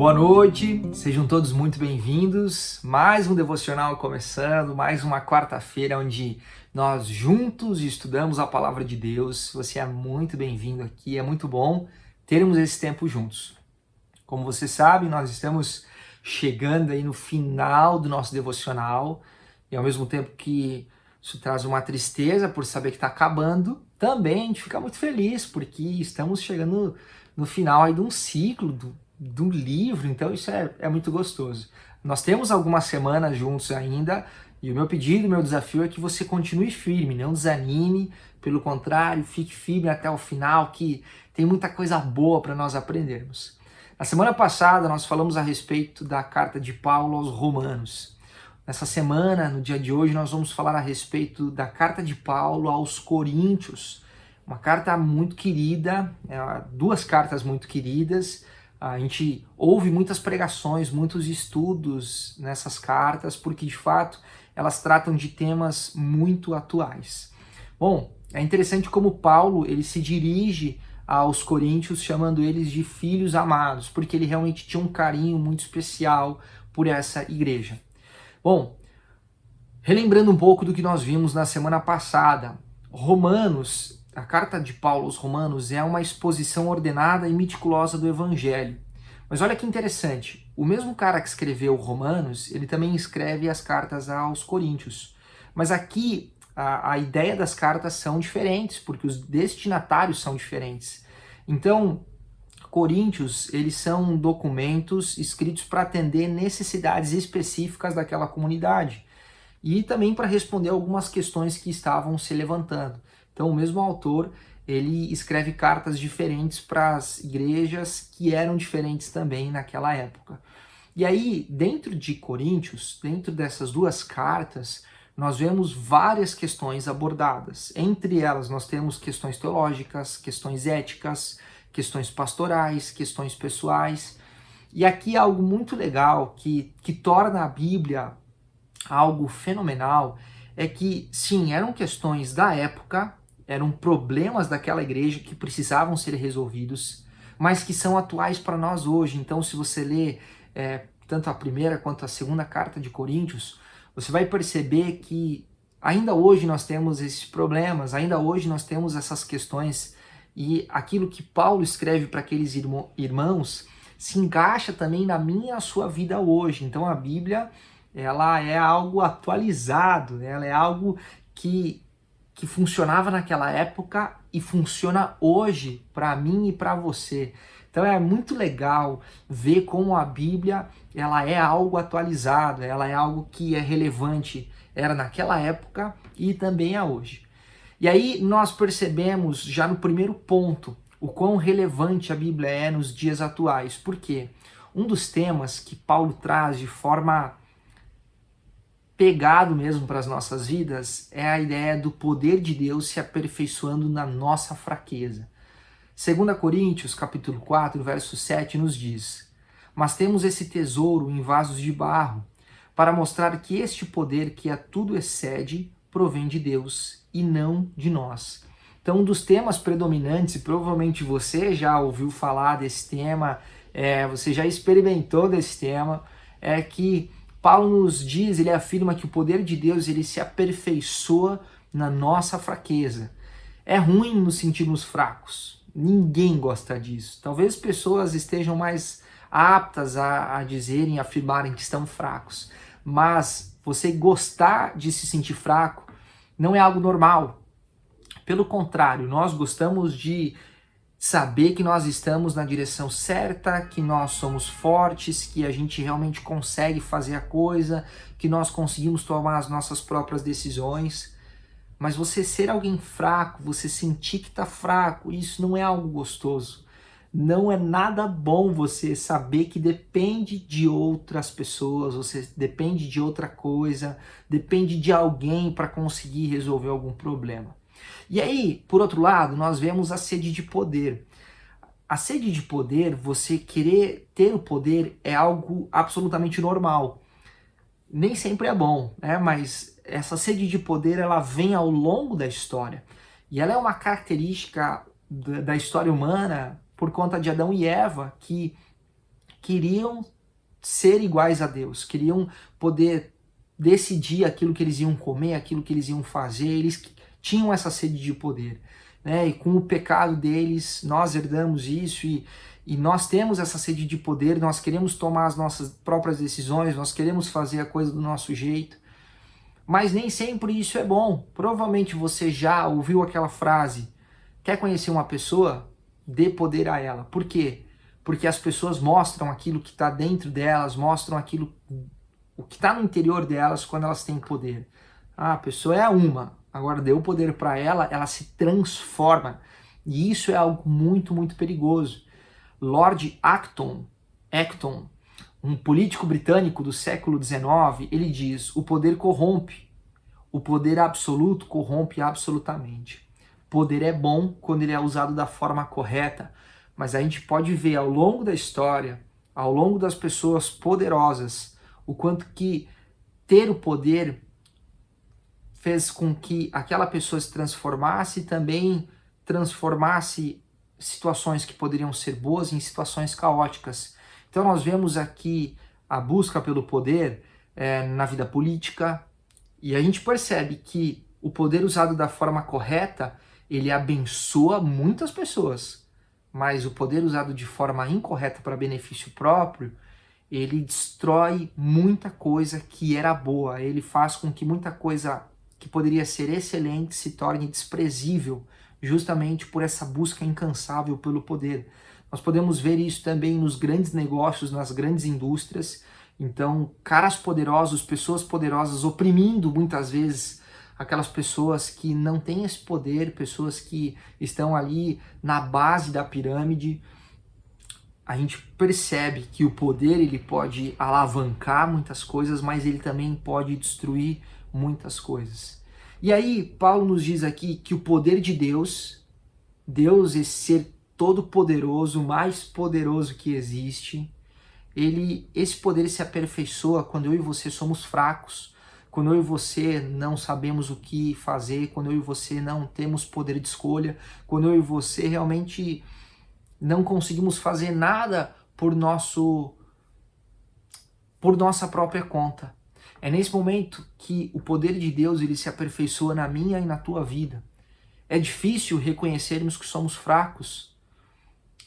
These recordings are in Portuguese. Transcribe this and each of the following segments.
Boa noite, sejam todos muito bem-vindos. Mais um devocional começando, mais uma quarta-feira onde nós juntos estudamos a palavra de Deus. Você é muito bem-vindo aqui, é muito bom termos esse tempo juntos. Como você sabe, nós estamos chegando aí no final do nosso devocional e ao mesmo tempo que isso traz uma tristeza por saber que está acabando, também a gente fica muito feliz porque estamos chegando no final aí de um ciclo do livro, então isso é muito gostoso. Nós temos algumas semanas juntos ainda e o meu pedido, o meu desafio é que você continue firme, não desanime, pelo contrário, fique firme até o final, que tem muita coisa boa para nós aprendermos. Na semana passada nós falamos a respeito da carta de Paulo aos Romanos. Nessa semana, no dia de hoje, nós vamos falar a respeito da carta de Paulo aos Coríntios, uma carta muito querida, duas cartas muito queridas. A gente ouve muitas pregações, muitos estudos nessas cartas, porque de fato elas tratam de temas muito atuais. Bom, é interessante como Paulo ele se dirige aos coríntios chamando eles de filhos amados, porque ele realmente tinha um carinho muito especial por essa igreja. Bom, relembrando um pouco do que nós vimos na semana passada, Romanos, a carta de Paulo aos Romanos é uma exposição ordenada e meticulosa do Evangelho. Mas olha que interessante, o mesmo cara que escreveu Romanos, ele também escreve as cartas aos Coríntios. Mas aqui a ideia das cartas são diferentes, porque os destinatários são diferentes. Então, Coríntios, eles são documentos escritos para atender necessidades específicas daquela comunidade e também para responder algumas questões que estavam se levantando. Então, o mesmo autor, ele escreve cartas diferentes para as igrejas que eram diferentes também naquela época. E aí, dentro de Coríntios, dentro dessas duas cartas, nós vemos várias questões abordadas. Entre elas, nós temos questões teológicas, questões éticas, questões pastorais, questões pessoais. E aqui algo muito legal que torna a Bíblia algo fenomenal é que, sim, eram questões da época, eram problemas daquela igreja que precisavam ser resolvidos, mas que são atuais para nós hoje. Então, se você lê tanto a primeira quanto a segunda carta de Coríntios, você vai perceber que ainda hoje nós temos esses problemas, ainda hoje nós temos essas questões. E aquilo que Paulo escreve para aqueles irmãos se encaixa também na minha e na sua vida hoje. Então a Bíblia, ela é algo atualizado, ela é algo que funcionava naquela época e funciona hoje para mim e para você. Então é muito legal ver como a Bíblia ela é algo atualizado, ela é algo que é relevante, era naquela época e também é hoje. E aí nós percebemos já no primeiro ponto o quão relevante a Bíblia é nos dias atuais. Por quê? Um dos temas que Paulo traz de forma pegado mesmo para as nossas vidas é a ideia do poder de Deus se aperfeiçoando na nossa fraqueza. 2 Coríntios, capítulo 4, verso 7 nos diz: "Mas temos esse tesouro em vasos de barro, para mostrar que este poder que a tudo excede provém de Deus e não de nós." Então, um dos temas predominantes, e provavelmente você já ouviu falar desse tema, você já experimentou desse tema, é que Paulo nos diz, ele afirma que o poder de Deus ele se aperfeiçoa na nossa fraqueza. É ruim nos sentirmos fracos. Ninguém gosta disso. Talvez pessoas estejam mais aptas a dizerem, a afirmarem que estão fracos. Mas você gostar de se sentir fraco não é algo normal. Pelo contrário, nós gostamos de saber que nós estamos na direção certa, que nós somos fortes, que a gente realmente consegue fazer a coisa, que nós conseguimos tomar as nossas próprias decisões. Mas você ser alguém fraco, você sentir que está fraco, isso não é algo gostoso. Não é nada bom você saber que depende de outras pessoas, você depende de outra coisa, depende de alguém para conseguir resolver algum problema. E aí, por outro lado, nós vemos a sede de poder. A sede de poder, você querer ter o poder é algo absolutamente normal. Nem sempre é bom, né? Mas essa sede de poder ela vem ao longo da história. E ela é uma característica da história humana por conta de Adão e Eva, que queriam ser iguais a Deus, queriam poder decidir aquilo que eles iam comer, aquilo que eles iam fazer, eles tinham essa sede de poder, né? E com o pecado deles, nós herdamos isso e nós temos essa sede de poder, nós queremos tomar as nossas próprias decisões, nós queremos fazer a coisa do nosso jeito, mas nem sempre isso é bom. Provavelmente você já ouviu aquela frase: quer conhecer uma pessoa? Dê poder a ela. Por quê? Porque as pessoas mostram aquilo que está dentro delas, mostram aquilo, o que está no interior delas quando elas têm poder. A pessoa é uma, agora deu poder para ela, ela se transforma. E isso é algo muito, muito perigoso. Lord Acton, um político britânico do século XIX, ele diz: o poder corrompe, o poder absoluto corrompe absolutamente. Poder é bom quando ele é usado da forma correta, mas a gente pode ver ao longo da história, ao longo das pessoas poderosas, o quanto que ter o poder fez com que aquela pessoa se transformasse e também transformasse situações que poderiam ser boas em situações caóticas. Então nós vemos aqui a busca pelo poder na vida política, e a gente percebe que o poder usado da forma correta, ele abençoa muitas pessoas, mas o poder usado de forma incorreta para benefício próprio, ele destrói muita coisa que era boa, ele faz com que muita coisa que poderia ser excelente se torne desprezível, justamente por essa busca incansável pelo poder. Nós podemos ver isso também nos grandes negócios, nas grandes indústrias. Então, caras poderosos, pessoas poderosas oprimindo muitas vezes aquelas pessoas que não têm esse poder, pessoas que estão ali na base da pirâmide. A gente percebe que o poder ele pode alavancar muitas coisas, mas ele também pode destruir muitas coisas. E aí, Paulo nos diz aqui que o poder de Deus, esse ser todo-poderoso, o mais poderoso que existe, esse poder se aperfeiçoa quando eu e você somos fracos, quando eu e você não sabemos o que fazer, quando eu e você não temos poder de escolha, quando eu e você realmente não conseguimos fazer nada por nossa própria conta. É nesse momento que o poder de Deus ele se aperfeiçoa na minha e na tua vida. É difícil reconhecermos que somos fracos,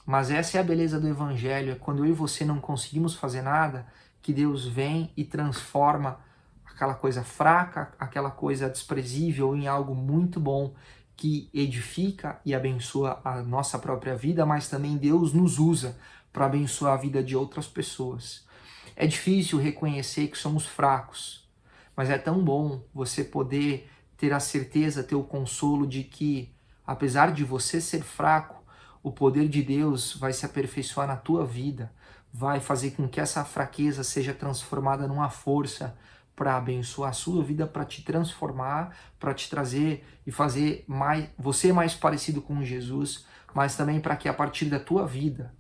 mas essa é a beleza do Evangelho, é quando eu e você não conseguimos fazer nada, que Deus vem e transforma aquela coisa fraca, aquela coisa desprezível em algo muito bom, que edifica e abençoa a nossa própria vida, mas também Deus nos usa para abençoar a vida de outras pessoas. É difícil reconhecer que somos fracos, mas é tão bom você poder ter a certeza, ter o consolo de que, apesar de você ser fraco, o poder de Deus vai se aperfeiçoar na tua vida, vai fazer com que essa fraqueza seja transformada numa força para abençoar a sua vida, para te transformar, para te trazer e fazer você mais parecido com Jesus, mas também para que a partir da tua vida,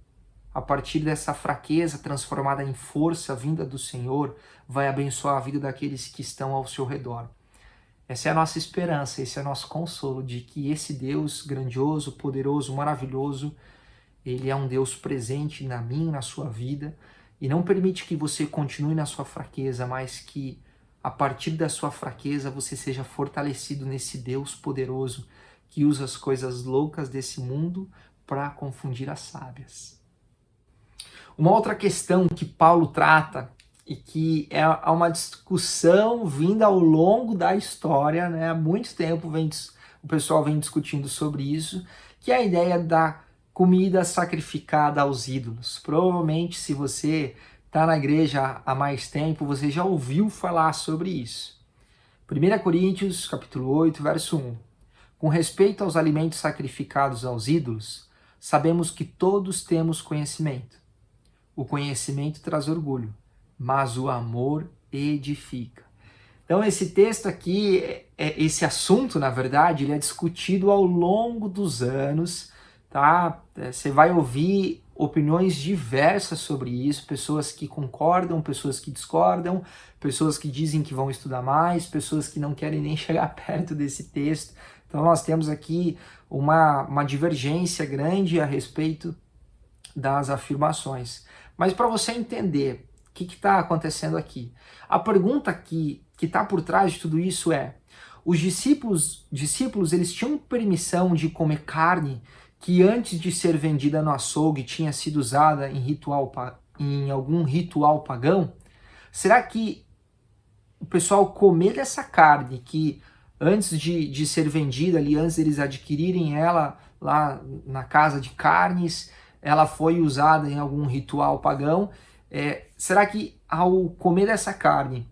a partir dessa fraqueza transformada em força vinda do Senhor, vai abençoar a vida daqueles que estão ao seu redor. Essa é a nossa esperança, esse é o nosso consolo de que esse Deus grandioso, poderoso, maravilhoso, ele é um Deus presente na minha e na sua vida e não permite que você continue na sua fraqueza, mas que a partir da sua fraqueza você seja fortalecido nesse Deus poderoso que usa as coisas loucas desse mundo para confundir as sábias. Uma outra questão que Paulo trata e que é uma discussão vinda ao longo da história, né? Há muito tempo o pessoal vem discutindo sobre isso, que é a ideia da comida sacrificada aos ídolos. Provavelmente, se você está na igreja há mais tempo, você já ouviu falar sobre isso. 1 Coríntios, capítulo 8, verso 1. Com respeito aos alimentos sacrificados aos ídolos, sabemos que todos temos conhecimento. O conhecimento traz orgulho, mas o amor edifica. Então esse texto aqui, esse assunto, na verdade, ele é discutido ao longo dos anos, tá? Você vai ouvir opiniões diversas sobre isso, pessoas que concordam, pessoas que discordam, pessoas que dizem que vão estudar mais, pessoas que não querem nem chegar perto desse texto. Então nós temos aqui uma divergência grande a respeito das afirmações. Mas para você entender o que está acontecendo aqui, a pergunta que está por trás de tudo isso é: os discípulos eles tinham permissão de comer carne que antes de ser vendida no açougue tinha sido usada em algum ritual pagão? Será que o pessoal comer dessa carne que antes de ser vendida ali, antes deles adquirirem ela lá na casa de carnes, ela foi usada em algum ritual pagão? Será que ao comer dessa carne,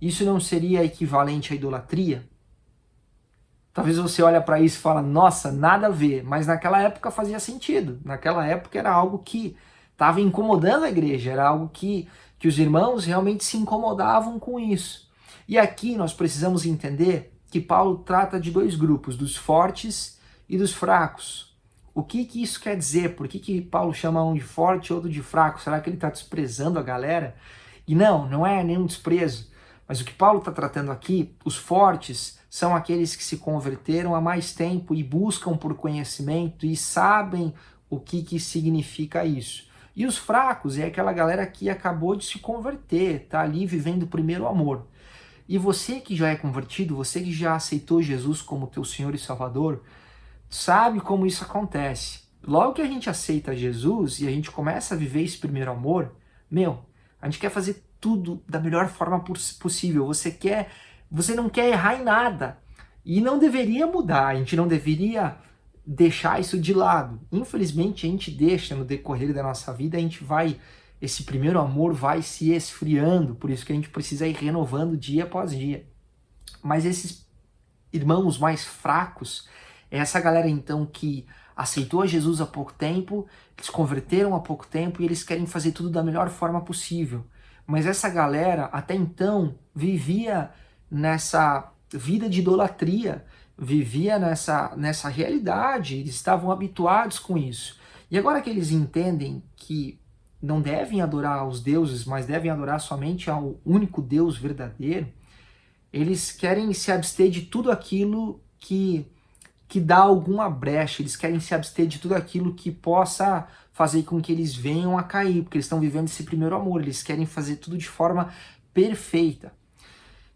isso não seria equivalente à idolatria? Talvez você olhe para isso e fala, nossa, nada a ver, mas naquela época fazia sentido. Naquela época era algo que estava incomodando a igreja, era algo que os irmãos realmente se incomodavam com isso. E aqui nós precisamos entender que Paulo trata de dois grupos, dos fortes e dos fracos. O que isso quer dizer? Por que Paulo chama um de forte e outro de fraco? Será que ele está desprezando a galera? E não é nenhum desprezo. Mas o que Paulo está tratando aqui, os fortes são aqueles que se converteram há mais tempo e buscam por conhecimento e sabem o que significa isso. E os fracos é aquela galera que acabou de se converter, está ali vivendo o primeiro amor. E você que já é convertido, você que já aceitou Jesus como teu Senhor e Salvador, sabe como isso acontece. Logo que a gente aceita Jesus e a gente começa a viver esse primeiro amor, a gente quer fazer tudo da melhor forma possível. Você não quer errar em nada. E não deveria mudar, a gente não deveria deixar isso de lado. Infelizmente a gente deixa no decorrer da nossa vida, esse primeiro amor vai se esfriando, por isso que a gente precisa ir renovando dia após dia. Mas esses irmãos mais fracos, é essa galera então que aceitou a Jesus há pouco tempo, que se converteram há pouco tempo e eles querem fazer tudo da melhor forma possível. Mas essa galera até então vivia nessa vida de idolatria, vivia nessa realidade, eles estavam habituados com isso. E agora que eles entendem que não devem adorar os deuses, mas devem adorar somente ao único Deus verdadeiro, eles querem se abster de tudo aquilo que dá alguma brecha, eles querem se abster de tudo aquilo que possa fazer com que eles venham a cair, porque eles estão vivendo esse primeiro amor, eles querem fazer tudo de forma perfeita.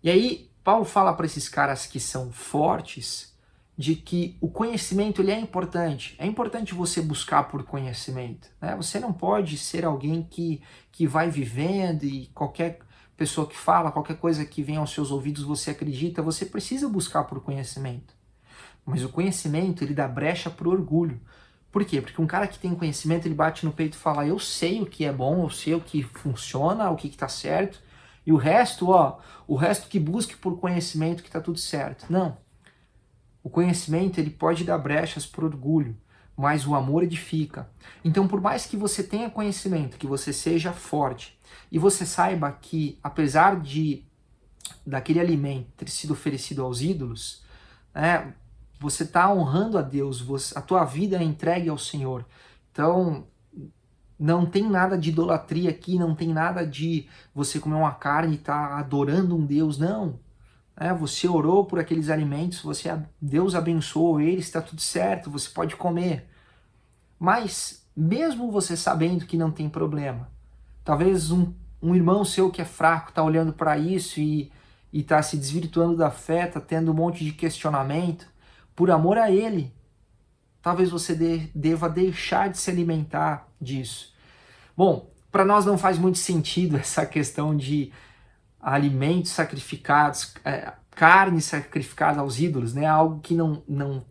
E aí, Paulo fala para esses caras que são fortes, de que o conhecimento ele é importante você buscar por conhecimento, né? Você não pode ser alguém que vai vivendo e qualquer pessoa que fala, qualquer coisa que vem aos seus ouvidos você acredita, você precisa buscar por conhecimento. Mas o conhecimento, ele dá brecha para o orgulho. Por quê? Porque um cara que tem conhecimento, ele bate no peito e fala, eu sei o que é bom, eu sei o que funciona, o que está certo, e o resto que busque por conhecimento que está tudo certo. Não. O conhecimento, ele pode dar brechas para o orgulho, mas o amor edifica. Então, por mais que você tenha conhecimento, que você seja forte, e você saiba que, apesar daquele alimento ter sido oferecido aos ídolos, né, você está honrando a Deus, a tua vida é entregue ao Senhor. Então, não tem nada de idolatria aqui, não tem nada de você comer uma carne e estar adorando um Deus, não. Você orou por aqueles alimentos, Deus abençoou eles, está tudo certo, você pode comer. Mas, mesmo você sabendo que não tem problema, talvez um irmão seu que é fraco está olhando para isso e está se desvirtuando da fé, está tendo um monte de questionamento, por amor a ele, talvez você deva deixar de se alimentar disso. Bom, para nós não faz muito sentido essa questão de alimentos sacrificados, carne sacrificada aos ídolos, né? Algo que não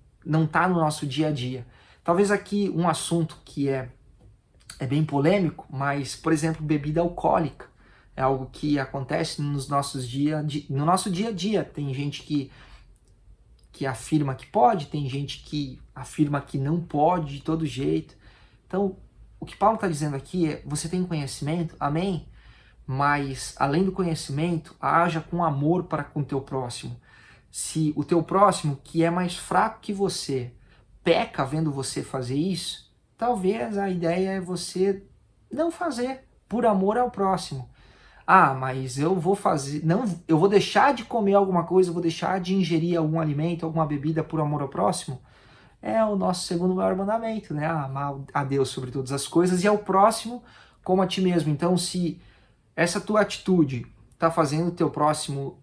está no nosso dia a dia. Talvez aqui um assunto que é bem polêmico, mas, por exemplo, bebida alcoólica. É algo que acontece no nosso dia a dia. Tem gente que afirma que pode, tem gente que afirma que não pode de todo jeito. Então, o que Paulo está dizendo aqui é, você tem conhecimento, amém? Mas, além do conhecimento, haja com amor para com o teu próximo. Se o teu próximo, que é mais fraco que você, peca vendo você fazer isso, talvez a ideia é você não fazer por amor ao próximo. Mas eu vou fazer, não, eu vou deixar de comer alguma coisa, eu vou deixar de ingerir algum alimento, alguma bebida por amor ao próximo? É o nosso segundo maior mandamento, né? Amar a Deus sobre todas as coisas e ao próximo como a ti mesmo. Então, se essa tua atitude está fazendo o teu próximo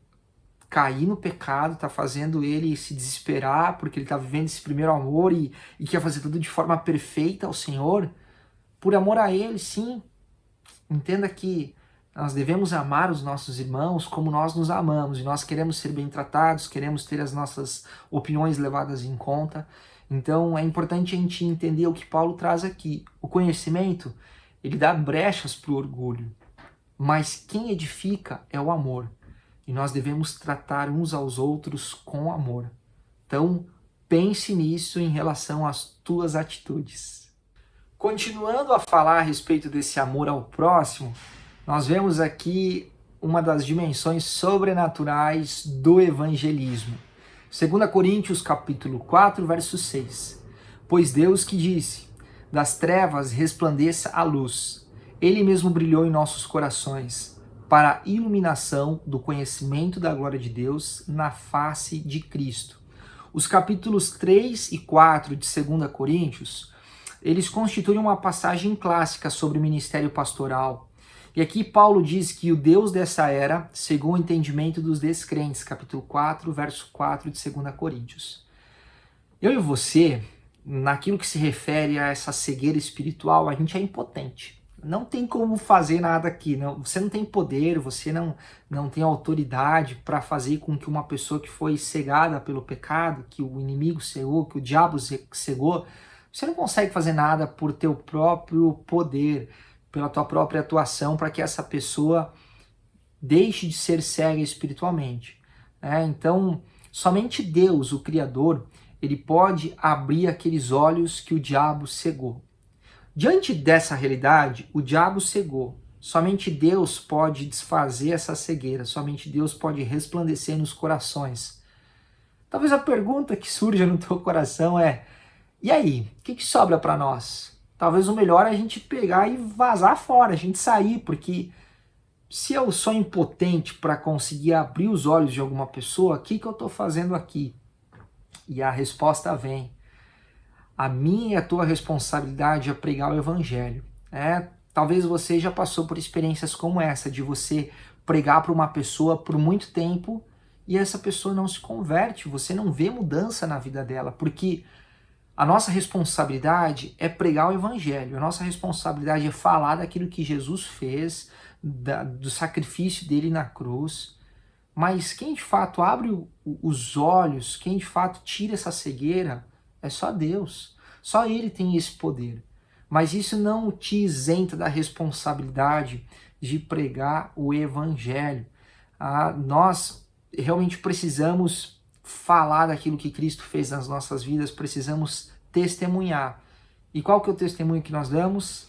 cair no pecado, está fazendo ele se desesperar porque ele está vivendo esse primeiro amor e quer fazer tudo de forma perfeita ao Senhor, por amor a ele, sim, entenda que nós devemos amar os nossos irmãos como nós nos amamos, e nós queremos ser bem tratados, queremos ter as nossas opiniões levadas em conta. Então é importante a gente entender o que Paulo traz aqui. O conhecimento, ele dá brechas para o orgulho, mas quem edifica é o amor. E nós devemos tratar uns aos outros com amor. Então, pense nisso em relação às tuas atitudes. Continuando a falar a respeito desse amor ao próximo, nós vemos aqui uma das dimensões sobrenaturais do evangelismo. 2 Coríntios capítulo 4, verso 6. Pois Deus que disse, das trevas resplandeça a luz, Ele mesmo brilhou em nossos corações, para a iluminação do conhecimento da glória de Deus na face de Cristo. Os capítulos 3 e 4 de 2 Coríntios, eles constituem uma passagem clássica sobre o ministério pastoral. E aqui Paulo diz que o Deus dessa era cegou o entendimento dos descrentes, capítulo 4, verso 4 de 2 Coríntios. Eu e você, naquilo que se refere a essa cegueira espiritual, a gente é impotente. Não tem como fazer nada aqui, não, você não tem poder, você não tem autoridade para fazer com que uma pessoa que foi cegada pelo pecado, que o inimigo cegou, que o diabo cegou, você não consegue fazer nada por teu próprio poder, pela tua própria atuação, para que essa pessoa deixe de ser cega espiritualmente. Então, somente Deus, o Criador, ele pode abrir aqueles olhos que o diabo cegou. Diante dessa realidade, o diabo cegou. Somente Deus pode desfazer essa cegueira, somente Deus pode resplandecer nos corações. Talvez a pergunta que surja no teu coração é: e aí, o que sobra para nós? Talvez o melhor é a gente pegar e vazar fora, a gente sair, porque se eu sou impotente para conseguir abrir os olhos de alguma pessoa, o que eu estou fazendo aqui? E a resposta vem. A minha e a tua responsabilidade é pregar o evangelho. Talvez você já passou por experiências como essa, de você pregar para uma pessoa por muito tempo e essa pessoa não se converte, você não vê mudança na vida dela, porque a nossa responsabilidade é pregar o evangelho, a nossa responsabilidade é falar daquilo que Jesus fez, do sacrifício dele na cruz, mas quem de fato abre os olhos, quem de fato tira essa cegueira, é só Deus. Só Ele tem esse poder. Mas isso não te isenta da responsabilidade de pregar o evangelho. Nós realmente precisamos falar daquilo que Cristo fez nas nossas vidas, precisamos testemunhar. E qual que é o testemunho que nós damos?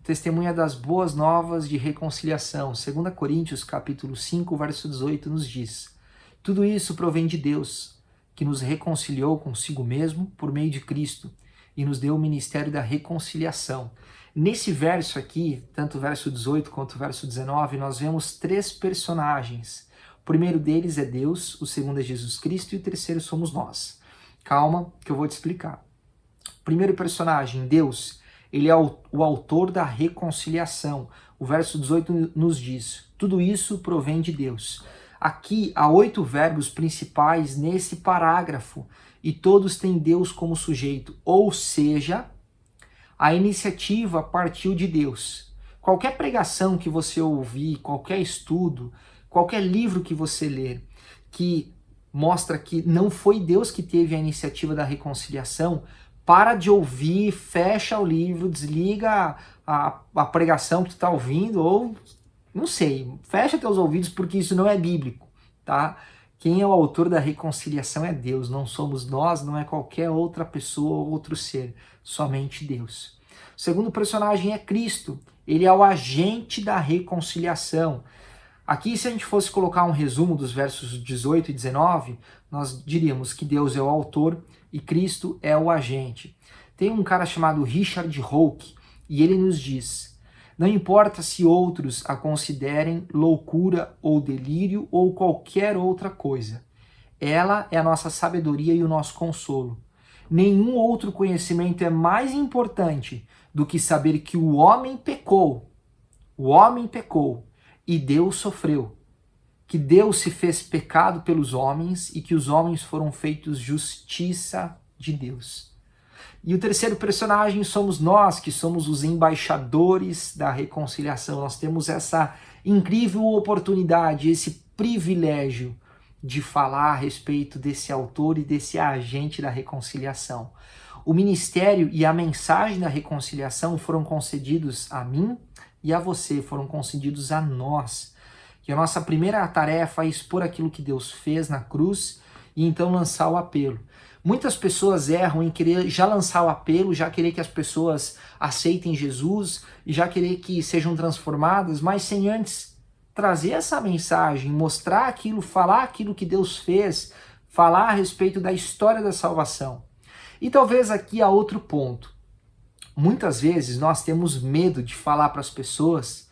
Testemunha das boas novas de reconciliação. 2 Coríntios capítulo 5, verso 18 nos diz: tudo isso provém de Deus, que nos reconciliou consigo mesmo por meio de Cristo e nos deu o ministério da reconciliação. Nesse verso aqui, tanto o verso 18 quanto o verso 19, nós vemos três personagens. O primeiro deles é Deus, o segundo é Jesus Cristo e o terceiro somos nós. Calma, que eu vou te explicar. O primeiro personagem, Deus, ele é o autor da reconciliação. O verso 18 nos diz: tudo isso provém de Deus. Aqui há 8 verbos principais nesse parágrafo e todos têm Deus como sujeito, ou seja, a iniciativa partiu de Deus. Qualquer pregação que você ouvir, qualquer estudo, qualquer livro que você ler, que mostra que não foi Deus que teve a iniciativa da reconciliação, para de ouvir, fecha o livro, desliga a pregação que tu está ouvindo, ou não sei, fecha teus ouvidos porque isso não é bíblico, tá? Quem é o autor da reconciliação é Deus, não somos nós, não é qualquer outra pessoa ou outro ser, somente Deus. O segundo personagem é Cristo, ele é o agente da reconciliação. Aqui, se a gente fosse colocar um resumo dos versos 18 e 19, nós diríamos que Deus é o autor e Cristo é o agente. Tem um cara chamado Richard Roque e ele nos diz: não importa se outros a considerem loucura ou delírio ou qualquer outra coisa. Ela é a nossa sabedoria e o nosso consolo. Nenhum outro conhecimento é mais importante do que saber que o homem pecou e Deus sofreu, que Deus se fez pecado pelos homens e que os homens foram feitos justiça de Deus. E o terceiro personagem somos nós, que somos os embaixadores da reconciliação. Nós temos essa incrível oportunidade, esse privilégio de falar a respeito desse autor e desse agente da reconciliação. O ministério e a mensagem da reconciliação foram concedidos a mim e a você, foram concedidos a nós. E a nossa primeira tarefa é expor aquilo que Deus fez na cruz e então lançar o apelo. Muitas pessoas erram em querer já lançar o apelo, já querer que as pessoas aceitem Jesus e já querer que sejam transformadas, mas sem antes trazer essa mensagem, mostrar aquilo, falar aquilo que Deus fez, falar a respeito da história da salvação. E talvez aqui há outro ponto. Muitas vezes nós temos medo de falar para as pessoas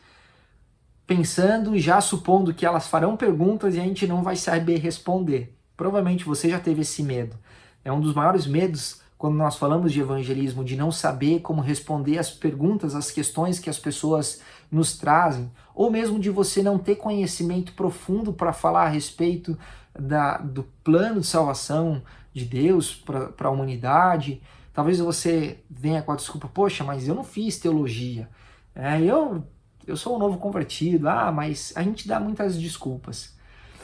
pensando e já supondo que elas farão perguntas e a gente não vai saber responder. Provavelmente você já teve esse medo. É um dos maiores medos quando nós falamos de evangelismo, de não saber como responder as perguntas, as questões que as pessoas nos trazem, ou mesmo de você não ter conhecimento profundo para falar a respeito do plano de salvação de Deus para a humanidade. Talvez você venha com a desculpa, poxa, mas eu não fiz teologia, eu sou um novo convertido, mas a gente dá muitas desculpas.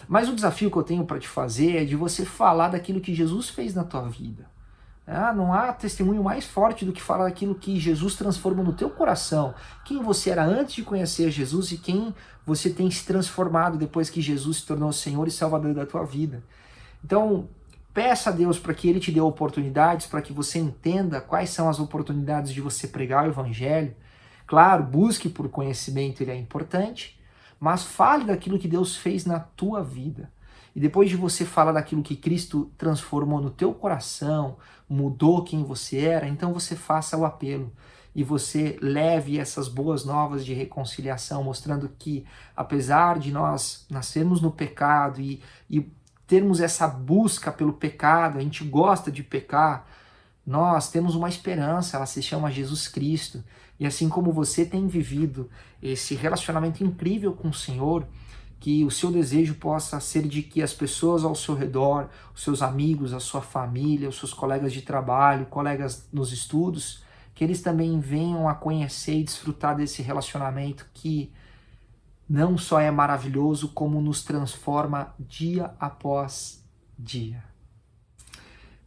Mas o desafio que eu tenho para te fazer é de você falar daquilo que Jesus fez na tua vida. Não há testemunho mais forte do que falar daquilo que Jesus transformou no teu coração. Quem você era antes de conhecer Jesus e quem você tem se transformado depois que Jesus se tornou Senhor e Salvador da tua vida. Então, peça a Deus para que Ele te dê oportunidades, para que você entenda quais são as oportunidades de você pregar o Evangelho. Claro, busque por conhecimento, ele é importante, mas fale daquilo que Deus fez na tua vida. E depois de você falar daquilo que Cristo transformou no teu coração, mudou quem você era, então você faça o apelo e você leve essas boas novas de reconciliação, mostrando que apesar de nós nascermos no pecado e termos essa busca pelo pecado, a gente gosta de pecar, nós temos uma esperança, ela se chama Jesus Cristo. E assim como você tem vivido esse relacionamento incrível com o Senhor, que o seu desejo possa ser de que as pessoas ao seu redor, os seus amigos, a sua família, os seus colegas de trabalho, colegas nos estudos, que eles também venham a conhecer e desfrutar desse relacionamento que não só é maravilhoso, como nos transforma dia após dia.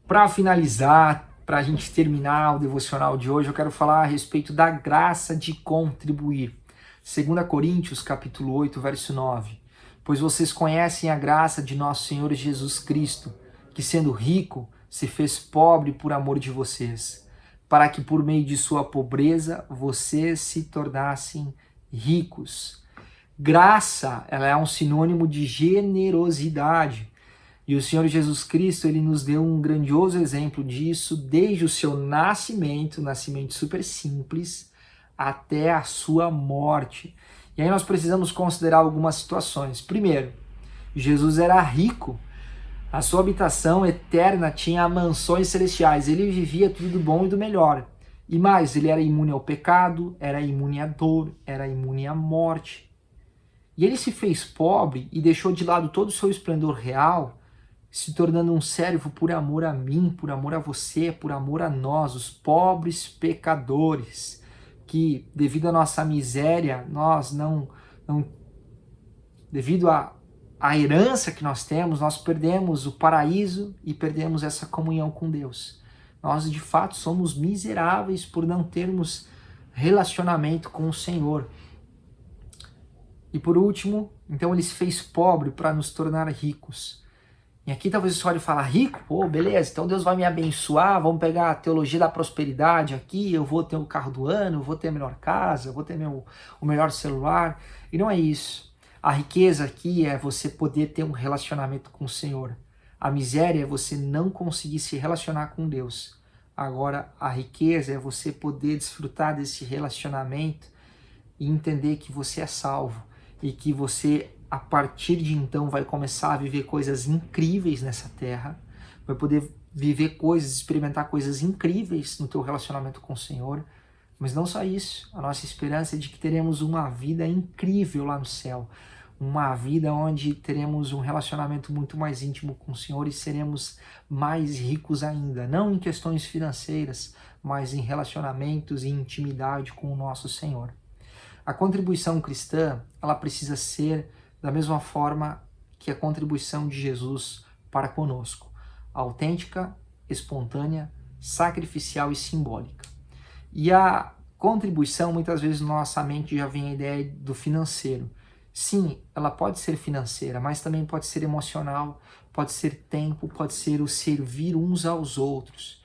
Para finalizar, para a gente terminar o devocional de hoje, eu quero falar a respeito da graça de contribuir. 2 Coríntios, capítulo 8, verso 9. Pois vocês conhecem a graça de nosso Senhor Jesus Cristo, que sendo rico, se fez pobre por amor de vocês, para que por meio de sua pobreza vocês se tornassem ricos. Graça, ela é um sinônimo de generosidade. E o Senhor Jesus Cristo, ele nos deu um grandioso exemplo disso desde o seu nascimento super simples, até a sua morte. E aí nós precisamos considerar algumas situações. Primeiro, Jesus era rico, a sua habitação eterna tinha mansões celestiais, ele vivia tudo do bom e do melhor. E mais, ele era imune ao pecado, era imune à dor, era imune à morte. E ele se fez pobre e deixou de lado todo o seu esplendor real, se tornando um servo por amor a mim, por amor a você, por amor a nós, os pobres pecadores, que devido à nossa miséria, nós devido à herança que nós temos, nós perdemos o paraíso e perdemos essa comunhão com Deus. Nós de fato somos miseráveis por não termos relacionamento com o Senhor. E por último, então ele se fez pobre para nos tornar ricos. E aqui talvez você olhe e fale, rico? Pô, beleza, então Deus vai me abençoar, vamos pegar a teologia da prosperidade aqui, eu vou ter o carro do ano, eu vou ter a melhor casa, eu vou ter o melhor celular. E não é isso. A riqueza aqui é você poder ter um relacionamento com o Senhor. A miséria é você não conseguir se relacionar com Deus. Agora, a riqueza é você poder desfrutar desse relacionamento e entender que você é salvo e que você, a partir de então, vai começar a viver coisas incríveis nessa terra, vai poder viver coisas, experimentar coisas incríveis no teu relacionamento com o Senhor. Mas não só isso, a nossa esperança é de que teremos uma vida incrível lá no céu, uma vida onde teremos um relacionamento muito mais íntimo com o Senhor e seremos mais ricos ainda, não em questões financeiras, mas em relacionamentos e intimidade com o nosso Senhor. A contribuição cristã, ela precisa ser da mesma forma que a contribuição de Jesus para conosco, autêntica, espontânea, sacrificial e simbólica. E a contribuição, muitas vezes, na nossa mente já vem a ideia do financeiro. Sim, ela pode ser financeira, mas também pode ser emocional, pode ser tempo, pode ser o servir uns aos outros.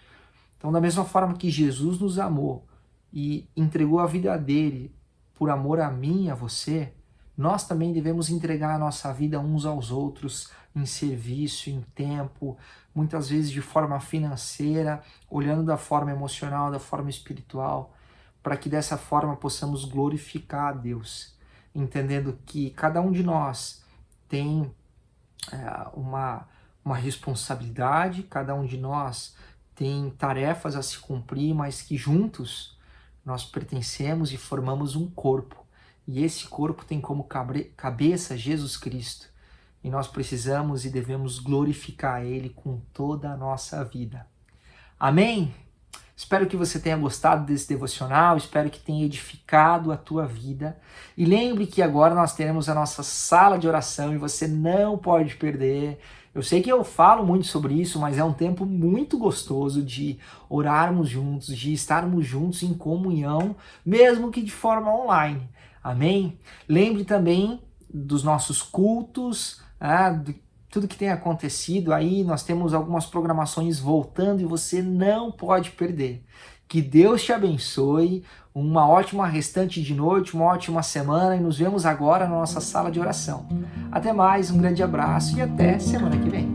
Então, da mesma forma que Jesus nos amou e entregou a vida dele por amor a mim e a você, nós também devemos entregar a nossa vida uns aos outros em serviço, em tempo, muitas vezes de forma financeira, olhando da forma emocional, da forma espiritual, para que dessa forma possamos glorificar a Deus, entendendo que cada um de nós tem uma responsabilidade, cada um de nós tem tarefas a se cumprir, mas que juntos nós pertencemos e formamos um corpo. E esse corpo tem como cabeça Jesus Cristo. E nós precisamos e devemos glorificar Ele com toda a nossa vida. Amém? Espero que você tenha gostado desse devocional, espero que tenha edificado a tua vida. E lembre que agora nós teremos a nossa sala de oração e você não pode perder. Eu sei que eu falo muito sobre isso, mas é um tempo muito gostoso de orarmos juntos, de estarmos juntos em comunhão, mesmo que de forma online. Amém? Lembre também dos nossos cultos, de tudo que tem acontecido aí, nós temos algumas programações voltando e você não pode perder. Que Deus te abençoe, uma ótima restante de noite, uma ótima semana e nos vemos agora na nossa sala de oração. Até mais, um grande abraço e até semana que vem.